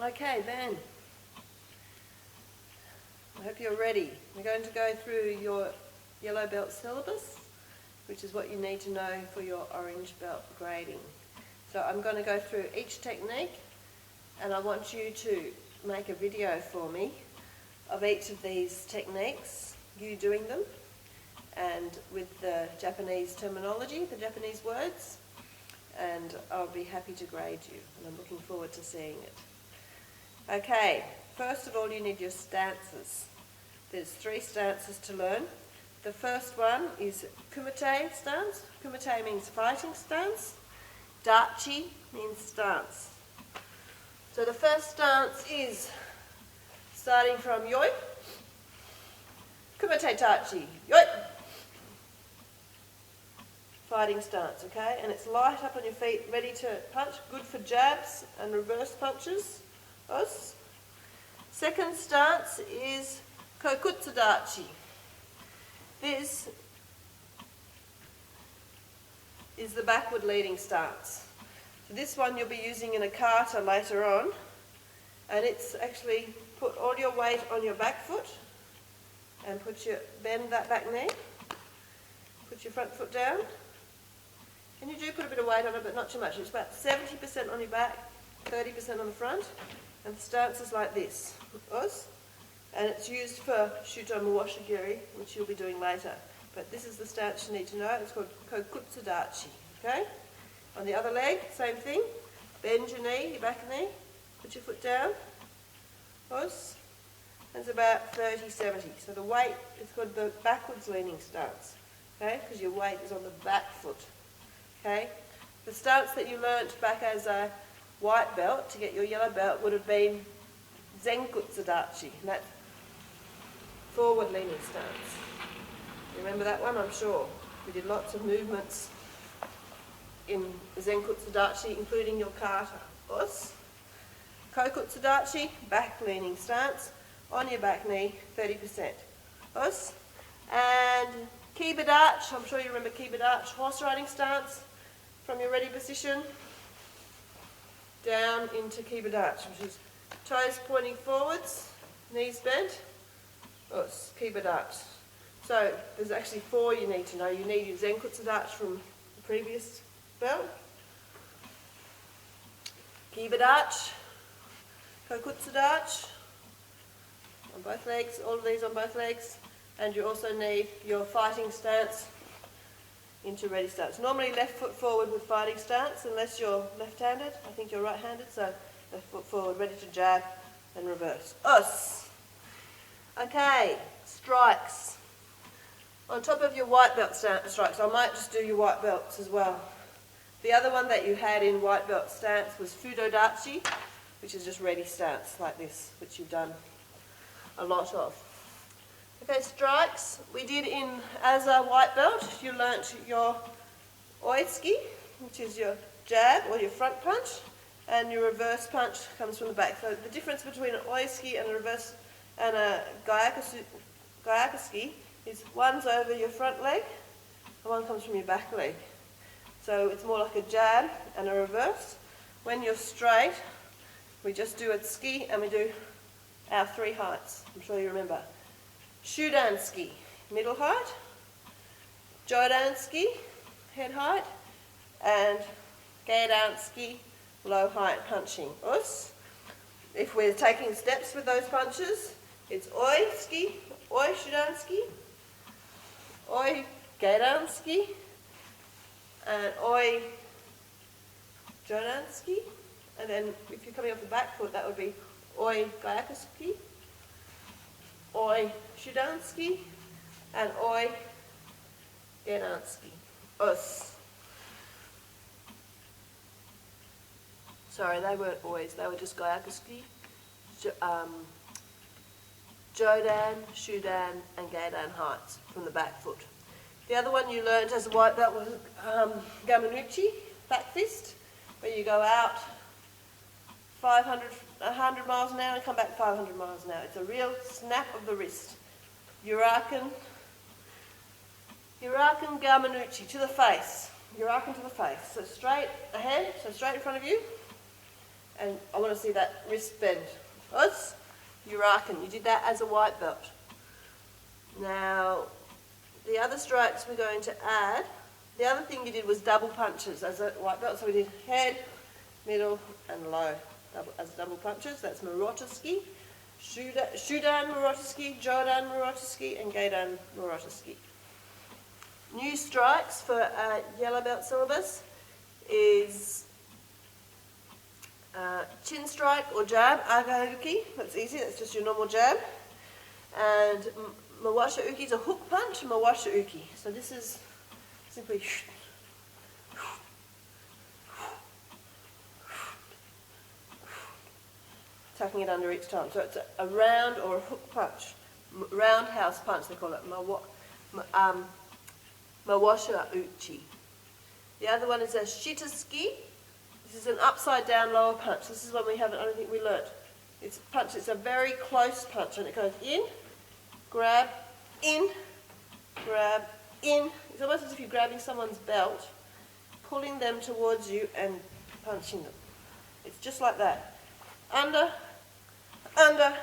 Okay then, I hope you're ready. We're going to go through your yellow belt syllabus, which is what you need to know for your orange belt grading. So I'm going to go through each technique, and I want you to make a video for me of each of these techniques, you doing them, and with the Japanese terminology, the Japanese words, and I'll be happy to grade you, and I'm looking forward to seeing it. Okay, first of all you need your stances. There's 3 stances to learn. The first one is kumite stance. Kumite means fighting stance. Dachi means stance. So the first stance is starting from yoi, kumite tachi, yoi. Fighting stance, okay? And it's light up on your feet, ready to punch, good for jabs and reverse punches. Os. Second stance is kokutsudachi. This is the backward leading stance. So this one you'll be using in a kata later on, and it's actually put all your weight on your back foot and bend that back knee, put your front foot down, and you do put a bit of weight on it but not too much. It's about 70% on your back, 30% on the front, and the stance is like this. Os. And it's used for Shuto Muwashigiri, which you'll be doing later. But this is the stance you need to know. It's called kokutsudachi. Okay? On the other leg, same thing. Bend your knee, your back knee. Put your foot down. Os. And it's about 30-70. So the weight is called the backwards leaning stance. Okay? Because your weight is on the back foot. Okay? The stance that you learnt back as a white belt to get your yellow belt would have been zenkutsudachi. And that's forward leaning stance. You remember that one? I'm sure. We did lots of movements in zenkutsudachi, including your kata. Os. Kokutsudachi, back leaning stance, on your back knee, 30%. Os. And kibadachi, I'm sure you remember kibadachi, horse riding stance, from your ready position, down into kibadachi, which is toes pointing forwards, knees bent. Os, kibadachi. So there's actually 4 you need to know. You need your zenkutsudachi from the previous belt, kibadachi, kokutsudachi on both legs, all of these on both legs, and you also need your fighting stance into ready stance. Normally left foot forward with fighting stance, unless you're left-handed. I think you're right-handed, so left foot forward, ready to jab and reverse. Os. Okay, strikes. On top of your white belt strikes, I might just do your white belts as well. The other one that you had in white belt stance was fudodachi, which is just ready stance like this, which you've done a lot of. Okay, strikes. We did as a white belt, you learnt your oiski, which is your jab or your front punch, and your reverse punch comes from the back. So the difference between an oiski and a reverse and a gyakuski is one's over your front leg and one comes from your back leg. So it's more like a jab and a reverse. When you're straight, we just do a ski and we do our 3 heights. I'm sure you remember. Shudan-ski, middle height. Jodan-ski, head height. And Geidan-ski, low height punching. Os. If we're taking steps with those punches, it's oi-ski, oi-shudan-ski, oi-geidan-ski, and oi-jodan-ski. And then if you're coming off the back foot, that would be oi-gyakuski, oi-shudan-ski, and oi-geidan-ski. Os. Sorry, they weren't ois, they were just gyakuski. Jodan, Shudan, and Geidan heights from the back foot. The other one you learned as a white belt was Gamanuchi, back fist, where you go out 100 miles an hour and come back 500 miles an hour. It's a real snap of the wrist. Uraken Gamanuchi, to the face. Uraken to the face. So straight ahead, so straight in front of you. And I want to see that wrist bend. Us, Urakan. You did that as a white belt. Now, the other strikes we're going to add, the other thing you did was double punches as a white belt. So we did head, middle, and low as double punches. That's Marotoski, Shudan Marotoski, Jodan Marotoski, and Gaidan Marotoski. New strikes for Yellowbelt syllabus is chin strike or jab, Agauki. That's easy, that's just your normal jab. And Mawasha Uki is a hook punch, Mawasha Uki. So this is simply tucking it under each time. So it's a round or a hook punch, roundhouse punch they call it, Mawasha Uchi. The other one is a Shitaski. This is an upside down lower punch. This is one I don't think we learnt. It's a punch, it's a very close punch and it goes in, grab, in, grab, in. It's almost as if you're grabbing someone's belt, pulling them towards you and punching them. It's just like that. Under, under,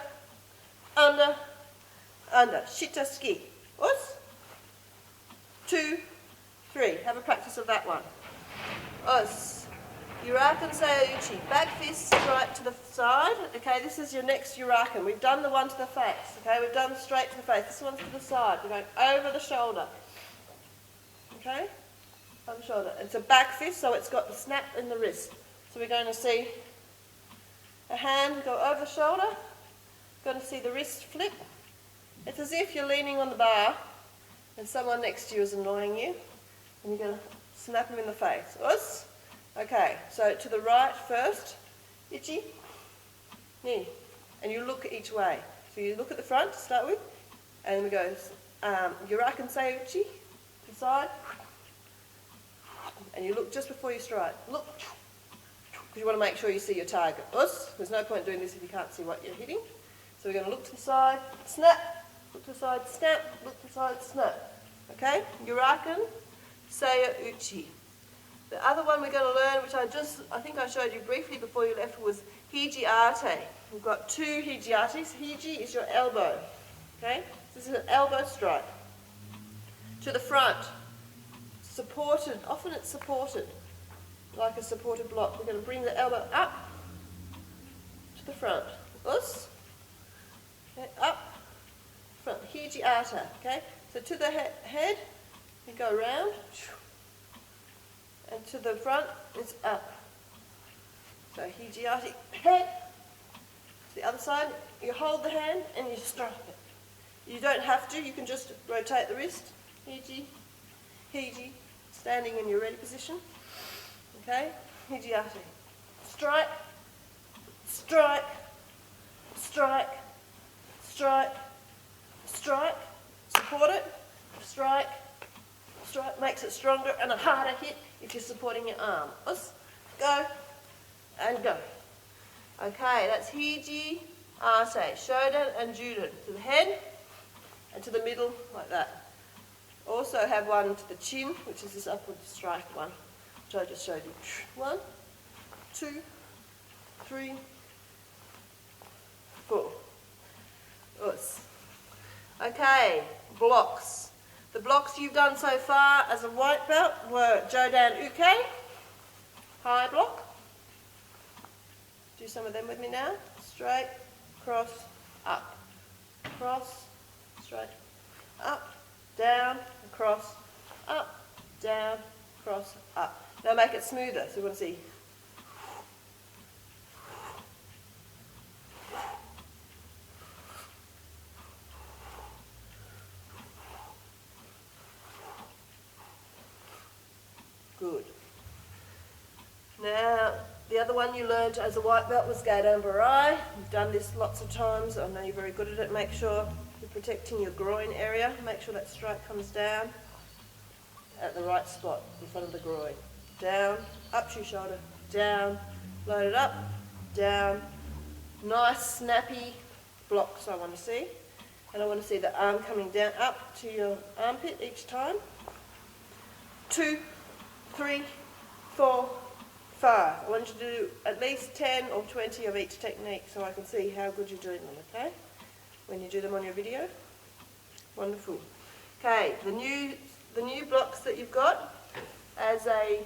under, under. Shitaski. Us. 2, 3. Have a practice of that one. Us. Urakan Sayuchi. Back fist right to the side. Okay, this is your next Urakan. We've done the one to the face. Okay, we've done straight to the face. This one's to the side. We're going over the shoulder. Okay? Over the shoulder. It's a back fist, so it's got the snap in the wrist. So we're going to see a hand go over the shoulder. We're going to see the wrist flip. It's as if you're leaning on the bar and someone next to you is annoying you. And you're going to snap them in the face. Us. Okay, so to the right first, ichi, knee, and you look each way. So you look at the front to start with, and we go Urakan Sayuchi, to the side, and you look just before you strike. Look, because you want to make sure you see your target. Us, there's no point doing this if you can't see what you're hitting. So we're going to look to the side, snap, look to the side, snap, look to the side, snap. Okay, Urakan Sayuchi. The other one we're going to learn, which I think I showed you briefly before you left, was Hijiate. We've got 2 Hijiates. Hiji is your elbow. Okay? This is an elbow strike. To the front. Supported. Often it's supported. Like a supported block. We're going to bring the elbow up to the front. Us. Okay, up. Front. Hijiata. Okay? So to the head, you go round. And to the front, it's up. So Hijiati, head. To the other side, you hold the hand and you strike it. You don't have to, you can just rotate the wrist. Hiji, Hiji, standing in your ready position. Okay, Hijiati. Strike, strike, strike, strike, strike, support it, strike, strike, makes it stronger and a harder hit if you're supporting your arm. Us, go, and go. Okay, that's Hiji, Arte, Shodan and Judan. To the head and to the middle, like that. Also have one to the chin, which is this upward strike one, which I just showed you. 1, 2, 3, 4. Us. Okay, blocks. The blocks you've done so far as a white belt were Jodan Uke, high block. Do some of them with me now. Straight, cross, up. Cross, straight, up, down, cross, up, down, cross, up. Now make it smoother, so we want to see. Good. Now, the other one you learned as a white belt was Gaidan Barai. You've done this lots of times. I know you're very good at it. Make sure you're protecting your groin area. Make sure that strike comes down at the right spot in front of the groin. Down, up to your shoulder, down, load it up, down. Nice, snappy blocks I want to see. And I want to see the arm coming down up to your armpit each time. 2, 3, 4, 5. I want you to do at least 10 or 20 of each technique so I can see how good you're doing them, okay? When you do them on your video. Wonderful. Okay, the new blocks that you've got as a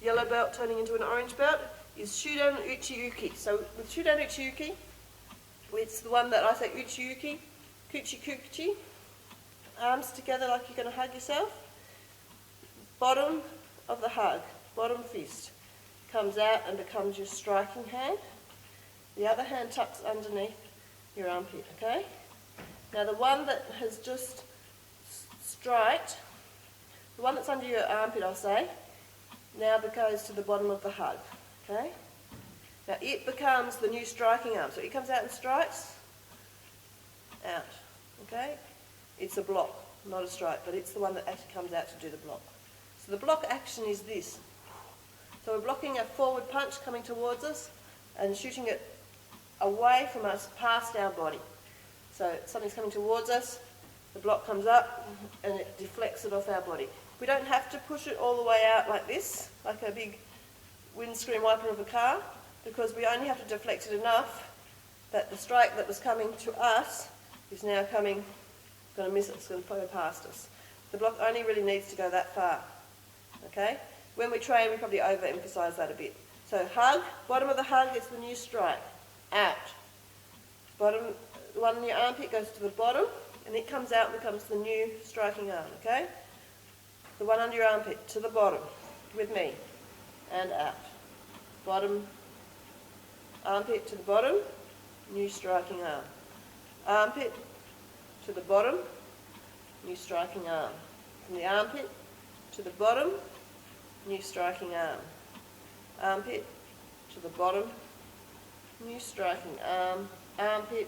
yellow belt turning into an orange belt is Shudan Uchi-uki. So with Shudan Uchi-uki, it's the one that I say Uchi-uki, Kuchi-kuchi, arms together like you're going to hug yourself. Bottom of the hug, bottom fist, comes out and becomes your striking hand. The other hand tucks underneath your armpit, okay? Now the one that has just striked, the one that's under your armpit, I'll say, now goes to the bottom of the hug, okay? Now it becomes the new striking arm. So it comes out and strikes, out, okay? It's a block, not a strike, but it's the one that actually comes out to do the block. So the block action is this. So we're blocking a forward punch coming towards us and shooting it away from us, past our body. So something's coming towards us, the block comes up and it deflects it off our body. We don't have to push it all the way out like this, like a big windscreen wiper of a car, because we only have to deflect it enough that the strike that was coming to us is now coming, going to miss it, it's going to go past us. The block only really needs to go that far, okay? When we train, we probably overemphasize that a bit. So hug, bottom of the hug is the new strike, out. Bottom, the one in your armpit goes to the bottom, and it comes out and becomes the new striking arm, okay? The one under your armpit, to the bottom, with me, and out. Bottom, armpit to the bottom, new striking arm. Armpit to the bottom, new striking arm. From the armpit to the bottom, new striking arm. Armpit to the bottom, new striking arm. Armpit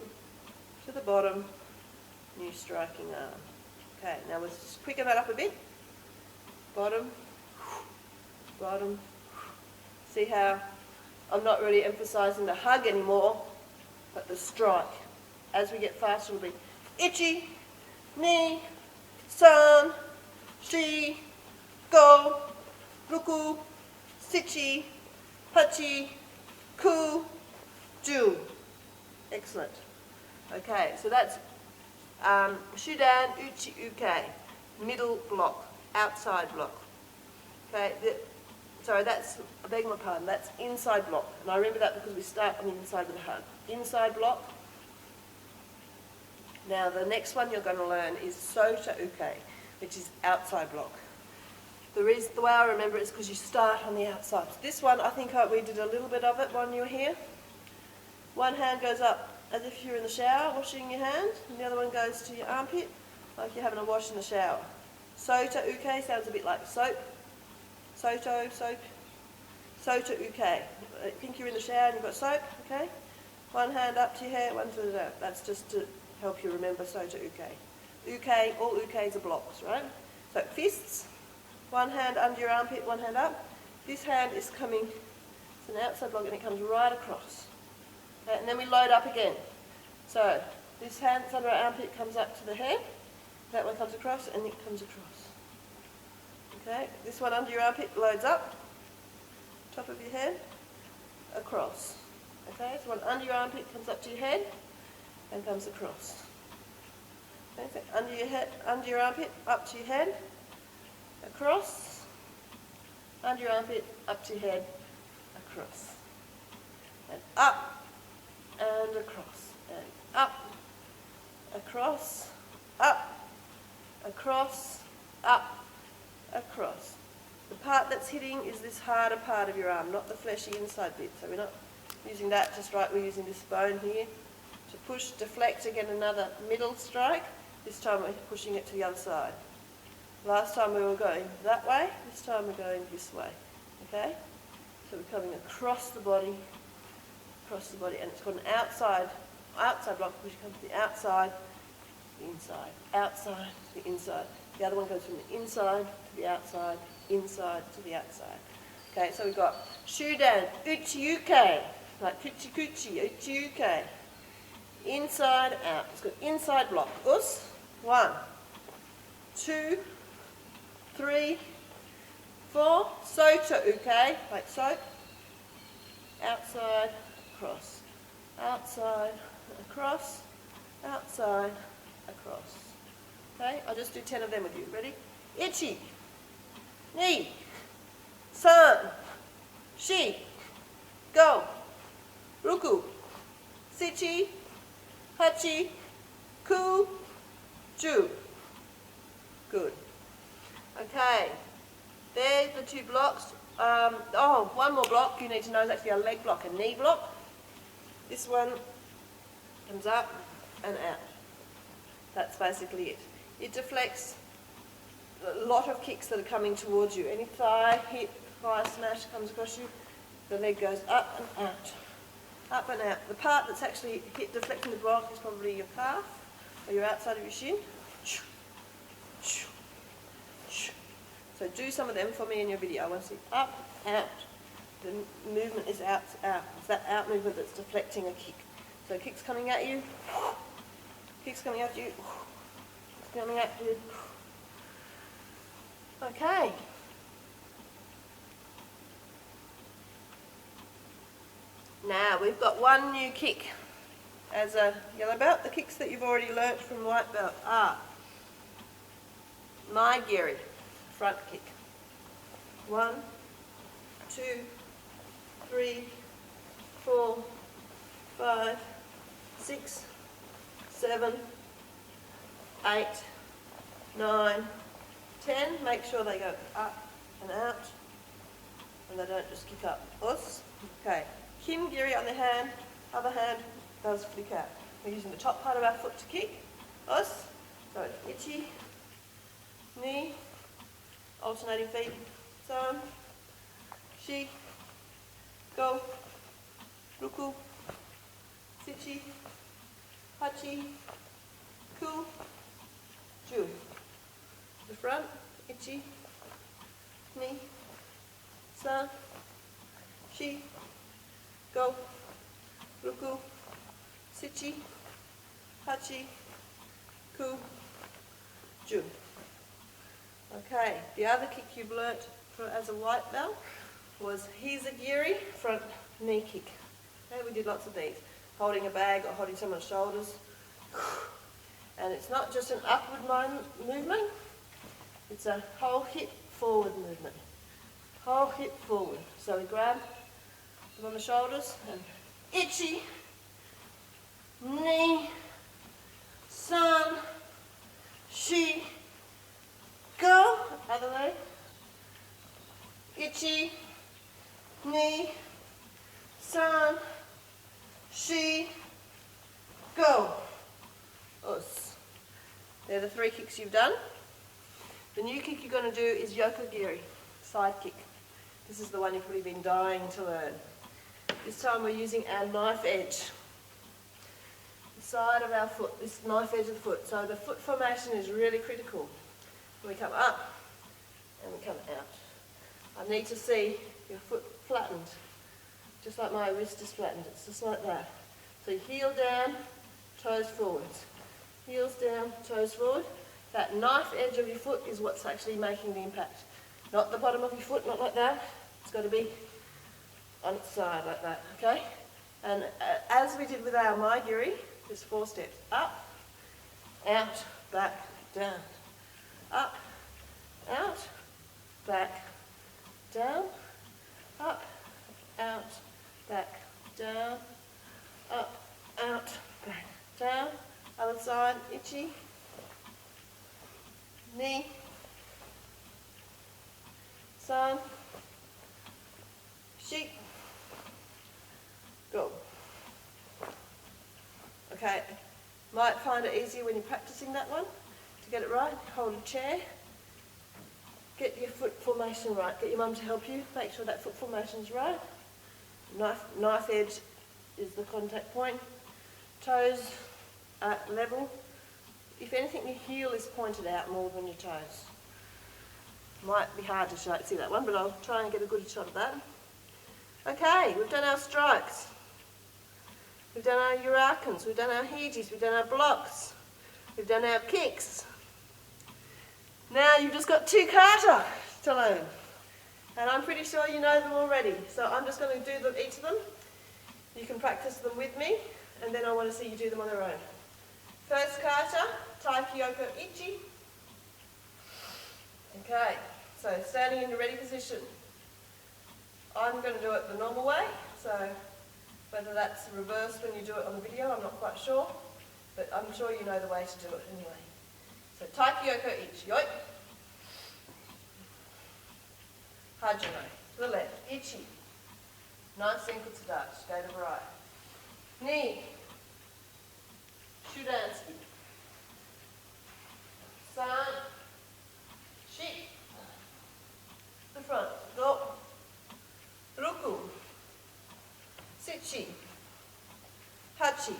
to the bottom, new striking arm. Okay, now let's just quicken that up a bit. Bottom, bottom. See how I'm not really emphasizing the hug anymore, but the strike. As we get faster, it'll be ichi, ni, san, shi, go, ruku, sichi, hachi, ku, ju. Excellent. Okay, so that's Shudan Uchi Uke, middle block, outside block. Okay, sorry, that's, I beg my pardon, that's inside block. And I remember that because we start on the inside with a hug. Inside block. Now the next one you're going to learn is Sota Uke, which is outside block. The way I remember it is because you start on the outside. So this one, I think we did a little bit of it when you were here. One hand goes up as if you're in the shower, washing your hand, and the other one goes to your armpit, like you're having a wash in the shower. Sota Uke sounds a bit like soap. Soto, soap. Sota Uke. Think you're in the shower and you've got soap, okay? One hand up to your hair, one to the down. That's just to help you remember Sota Uke. Uke, all ukes are blocks, right? So fists, one hand under your armpit, one hand up. This hand is coming, it's an outside block and it comes right across. Okay, and then we load up again. So this hand that's under our armpit comes up to the head, that one comes across and it comes across. Okay, this one under your armpit loads up, top of your head, across. Okay, so one under your armpit comes up to your head and comes across. Okay, so under your head, under your armpit, up to your head, across, under your armpit, up to your head, across. And up and across. And up, across, up, across, up, across. The part that's hitting is this harder part of your arm, not the fleshy inside bit. So we're not using that to strike, we're using this bone here to push, deflect, again another middle strike. This time we're pushing it to the other side. Last time we were going that way, this time we're going this way. Okay? So we're coming across the body, and it's got an outside block, which comes to the outside, the inside, outside, the inside. The other one goes from the inside to the outside, inside to the outside. Okay, so we've got Shudan, Uchi-uke, like Kuchi-kuchi, Uchi-uke. Inside, out. It's got inside block. Us, 1, 2, 3, 4, so to uke, like so, outside, across, outside, across, outside, across. Okay, I'll just do 10 of them with you. Ready? Ichi, ni, san, shi, go, ruku, sichi, hachi, ku, ju. Good. Okay, there's the 2 blocks. One more block you need to know is actually a leg block, a knee block. This one comes up and out. That's basically it. It deflects a lot of kicks that are coming towards you. Any thigh, hip, thigh smash comes across you, the leg goes up and out. Up and out. The part that's actually deflecting the block is probably your calf or your outside of your shin. So do some of them for me in your video. I want to see up, out. The movement is out, out. It's that out movement that's deflecting a kick. So kicks coming at you, kicks coming at you, kicks coming at you. Okay. Now we've got one new kick as a yellow belt. The kicks that you've already learnt from white belt are my giri, front kick. 1, 2, 3, 4, 5, 6, 7, 8, 9, 10. Make sure they go up and out and they don't just kick up. Us. Okay. Kin giri on the hand, other hand does flick out. We're using the top part of our foot to kick. Us. So ichi, knee, alternating feet. San, shi, go, ruku, sichi, hachi, ku, ju. The front, ichi, ni, san, shi, go, ruku, sichi, hachi, ku, ju. Okay, the other kick you've learnt as a white belt was hizagiri, front knee kick. Okay, we did lots of these, holding a bag or holding someone's shoulders. And it's not just an upward movement, it's a whole hip forward movement. Whole hip forward. So we grab them on the shoulders and ichi, ni, san, shi, go, other leg, ichi, ni, san, shi, go. Us. They're the 3 kicks you've done. The new kick you're going to do is yokogiri, side kick. This is the one you've probably been dying to learn. This time we're using our knife edge. The side of our foot, this knife edge of the foot. So the foot formation is really critical. We come up and we come out. I need to see your foot flattened, just like my wrist is flattened. It's just like that. So heel down, toes forwards. Heels down, toes forward. That knife edge of your foot is what's actually making the impact. Not the bottom of your foot, not like that. It's got to be on its side like that, okay? And as we did with our maigiri, there's 4 steps. Up, out, back, down. Up, out, back, down. Up, out, back, down. Up, out, back, down. Other side, ichi, knee, san, shi, go. Okay, might find it easier when you're practicing that one. To get it right, hold a chair, get your foot formation right, get your mum to help you, make sure that foot formation is right. Knife edge is the contact point, toes at level. If anything, your heel is pointed out more than your toes. Might be hard to see that one, but I'll try and get a good shot of that. Okay, we've done our strikes. We've done our yurakans, we've done our hijis, we've done our blocks, we've done our kicks. Now you've just got 2 kata to learn. And I'm pretty sure you know them already. So I'm just going to do them, each of them. You can practice them with me, and then I want to see you do them on their own. First kata, tai kyoko ichi. Okay, so standing in your ready position. I'm going to do it the normal way, so whether that's reversed when you do it on the video, I'm not quite sure, but I'm sure you know the way to do it anyway. So tai kyoko ichi, yoi. Hajime, to the left, ichi. Nice ankle to Dutch, go to the right. Knee, shudanski. San, shi. The front, go. Ruku, sichi, hachi.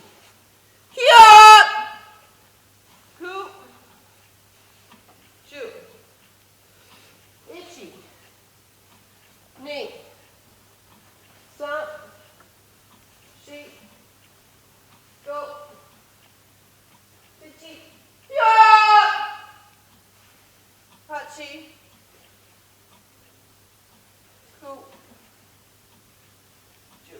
Hiya! Ku, ju. Ichi. Ni. San. Shi. Go. Sichi. Ya! Hachi. Ku. Ju.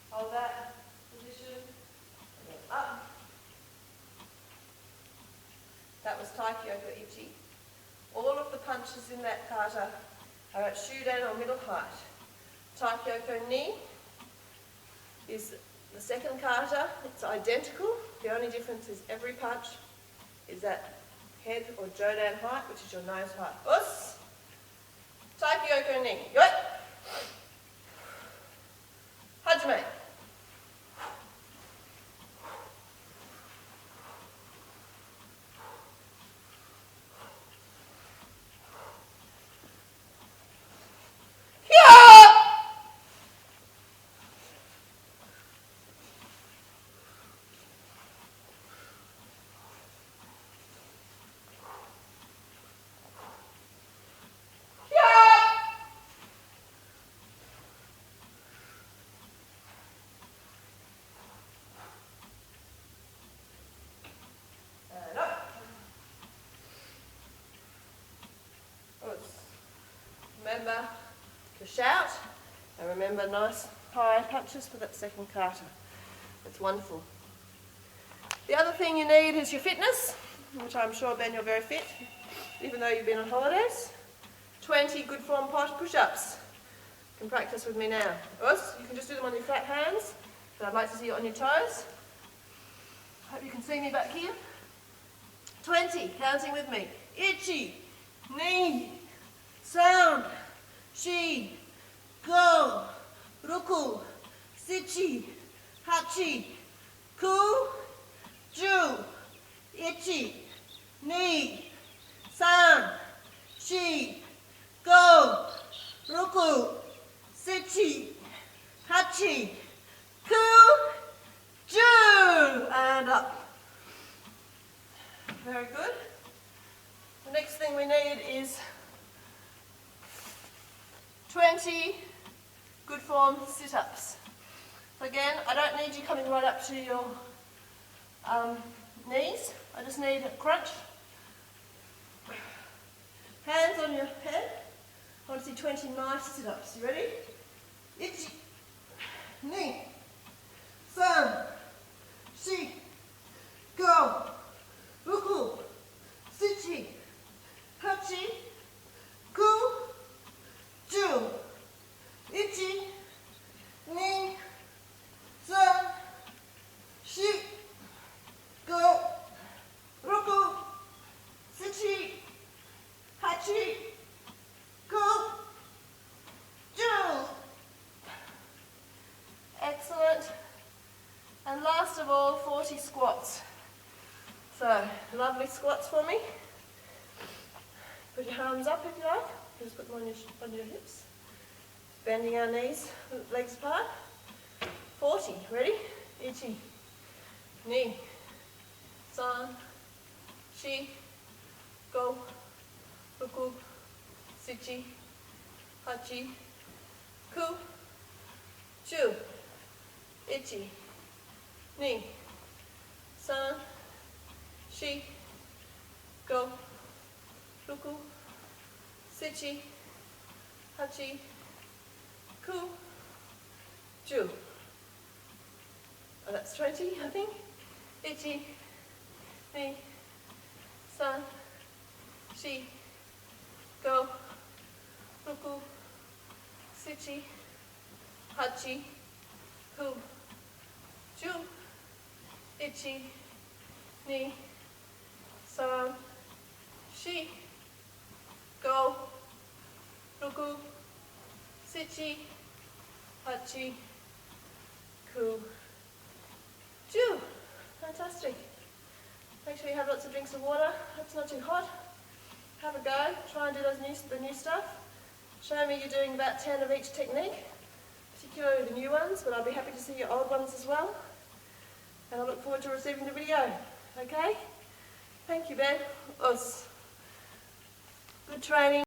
Hold that position. And then up. That was tai kyoko ichi. All of the punches in that kata are at shudan or middle height. Tai kyoko ni is the second kata. It's identical. The only difference is every punch is at head or jodan height, which is your nose height. Us. Tai kyoko ni. Yoi. Hajime. Remember to shout, and remember nice high punches for that second kata. It's wonderful. The other thing you need is your fitness, which I'm sure, Ben, you're very fit, even though you've been on holidays. 20 good form push-ups. You can practice with me now. Us, you can just do them on your flat hands, but I'd like to see you on your toes. Hope you can see me back here. 20, counting with me. Ichi, ni, san, shi, go, ruku, sichi, hachi, ku, ju, ichi, ni, san, shi, go, ruku, sichi, hachi, ku, ju, and up. Very good. The next thing we need is 20 good form sit-ups. So again, I don't need you coming right up to your knees. I just need a crunch. Hands on your head. I want to see 20 nice sit-ups. You ready? Ichi, ni, san, shi, go, ruku, sichi, hachi, ku, ju, ichi, ni, san, shi, go, ruku, sichi, hachi, ku, ju. Excellent. And last of all, 40 squats. So, lovely squats for me. Put your arms up if you like. Just put them on your hips. Bending our knees, legs apart. 40, ready? Ichi, ni, san, shi, go, ruku, sichi, hachi, ku, ju, ichi, ni, san, shi, go, ruku, sichi, hachi, ku, ju. Oh, that's 20, I think. Ichi, ni, san, shi, go, ruku, sichi, hachi, ku, ju, ichi, ni, san, shi, go, ruku, sichi, hachi, ku, ju. Fantastic. Make sure you have lots of drinks of water. Hope it's not too hot. Have a go. Try and do the new stuff. Show me you're doing about 10 of each technique, particularly the new ones, but I'll be happy to see your old ones as well. And I look forward to receiving the video. Okay? Thank you, Ben. Us. Good training.